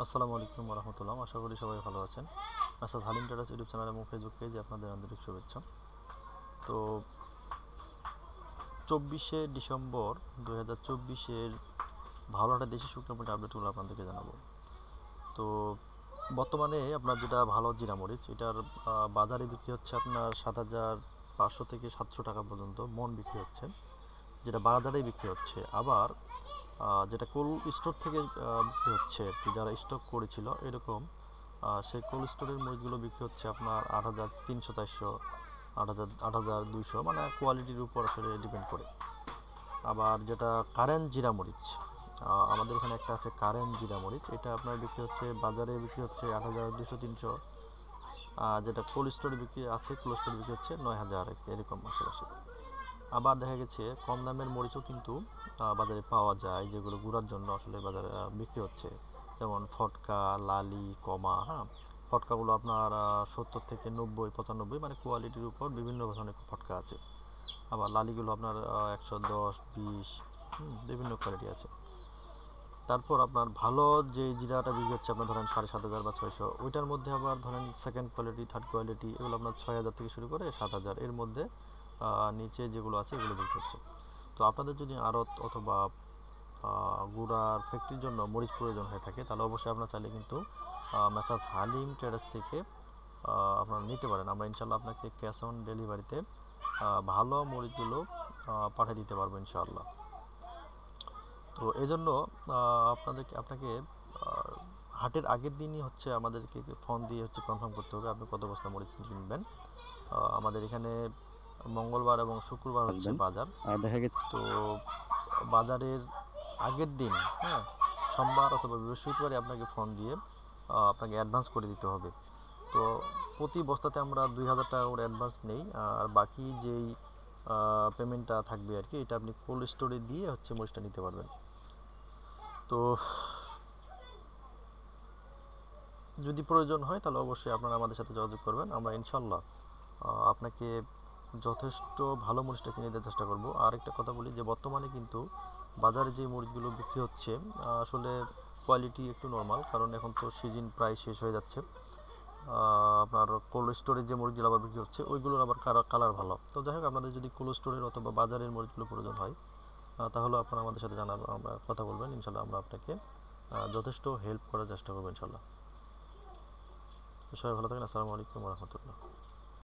আসসালামু আলাইকুম রহমতুল্লাহ। আশা করি সবাই ভালো আছেন। মেসাজ হালিম ট্রেডার্স ইউটিউব চ্যানেল এবং ফেসবুক পেজে আপনাদের আন্তরিক শুভেচ্ছা। তো 24শে ডিসেম্বর 2024-এর ভালো একটা দেশি শুকনো মরিচ আপডেটগুলো আপনাদেরকে জানাবো। তো বর্তমানে আপনার যেটা ভালো জিরা মরিচ, এটার বাজারে বিক্রি হচ্ছে আপনার 7,500 থেকে 700 টাকা পর্যন্ত মন বিক্রি হচ্ছে, যেটা বাজারেই বিক্রি হচ্ছে। আবার যেটা কোল্ড স্টোর থেকে বিক্রি হচ্ছে আর কি, যারা স্টক করেছিল এরকম, সেই কোল্ড স্টোরের মরিচগুলো বিক্রি হচ্ছে আপনার 8,300, 400, 8,200, মানে কোয়ালিটির উপর আসলে ডিপেন্ড করে। আবার যেটা কারেন্ট জিরা মরিচ, আমাদের এখানে একটা আছে কারেন্ট জিরা মরিচ, এটা আপনার বিক্রি হচ্ছে, বাজারে বিক্রি হচ্ছে 8,200, 300। যেটা কোল্ড স্টোরে বিক্রি আছে, কোল্ড স্টোরে বিক্রি হচ্ছে 9,000 এরকম আশেপাশে। আবার দেখা গেছে কম দামের মরিচও কিন্তু বাজারে পাওয়া যায়, যেগুলো গুঁড়ার জন্য আসলে বাজারে বিক্রি হচ্ছে, যেমন ফটকা, লালি, কমা। হ্যাঁ, ফটকাগুলো আপনার 70 থেকে 90, 95, মানে কোয়ালিটির উপর বিভিন্ন ধরনের ফটকা আছে। আবার লালিগুলো আপনার 110, 20, বিভিন্ন কোয়ালিটি আছে। তারপর আপনার ভালো যে জিরাটা বিক্রি হচ্ছে আপনার ধরেন 7,500 বা 600, ওইটার মধ্যে আবার ধরেন সেকেন্ড কোয়ালিটি, থার্ড কোয়ালিটি, এগুলো আপনার 6,000 থেকে শুরু করে 7,000 এর মধ্যে নিচে যেগুলো আছে এগুলো বিক্রি হচ্ছে। তো আপনাদের যদি আড়ত অথবা গুড়ার ফ্যাক্টরির জন্য মরিচ প্রয়োজন হয়ে থাকে, তাহলে অবশ্যই আপনার চাইলে কিন্তু মেসাজ হালিম ট্রেডার্স থেকে আপনারা নিতে পারেন। আমরা ইনশাল্লাহ আপনাকে ক্যাশ অন ডেলিভারিতে ভালো মরিচগুলো পাঠিয়ে দিতে পারবো ইনশাআল্লাহ। তো এই জন্য আপনাকে হাটের আগের দিনই হচ্ছে আমাদেরকে ফোন দিয়ে হচ্ছে কনফার্ম করতে হবে আপনি কত বস্তা মরিচ কিনবেন। আমাদের এখানে মঙ্গলবার এবং শুক্রবার হচ্ছে বাজার। দেখা গেছে তো বাজারের আগের দিন, হ্যাঁ, সোমবার অথবা বৃহস্পতিবারই আপনাকে ফোন দিয়ে আপনাকে অ্যাডভান্স করে দিতে হবে। তো প্রতি বস্তাতে আমরা 2,000 টাকা করে অ্যাডভান্স নেই, আর বাকি যেই পেমেন্টটা থাকবে আর কি, এটা আপনি কোল্ড স্টোরে দিয়ে হচ্ছে মরিচটা নিতে পারবেন। তো যদি প্রয়োজন হয় তাহলে অবশ্যই আপনারা আমাদের সাথে যোগাযোগ করবেন। আমরা ইনশাল্লাহ আপনাকে যথেষ্ট ভালো মরিচটা কিনে দেওয়ার চেষ্টা করব। আর একটা কথা বলি যে বর্তমানে কিন্তু বাজারে যে মরিচগুলো বিক্রি হচ্ছে আসলে কোয়ালিটি একটু নর্মাল, কারণ এখন তো সিজন প্রায় শেষ হয়ে যাচ্ছে। আপনার কোল্ড স্টোরের যে মরিচগুলো আবার বিক্রি হচ্ছে ওইগুলোর আবার কালার ভালো। তো যাই হোক, আপনাদের যদি কোল্ড স্টোরের অথবা বাজারের মরিচগুলো প্রয়োজন হয় তাহলে আপনারা আমাদের সাথে আমরা কথা বলবেন। ইনশাল্লাহ আমরা আপনাকে যথেষ্ট হেল্প করার চেষ্টা করবো ইনশাল্লাহ। সবাই ভালো থাকেন। আসসালামু আলাইকুম রহমতুল্লাহ।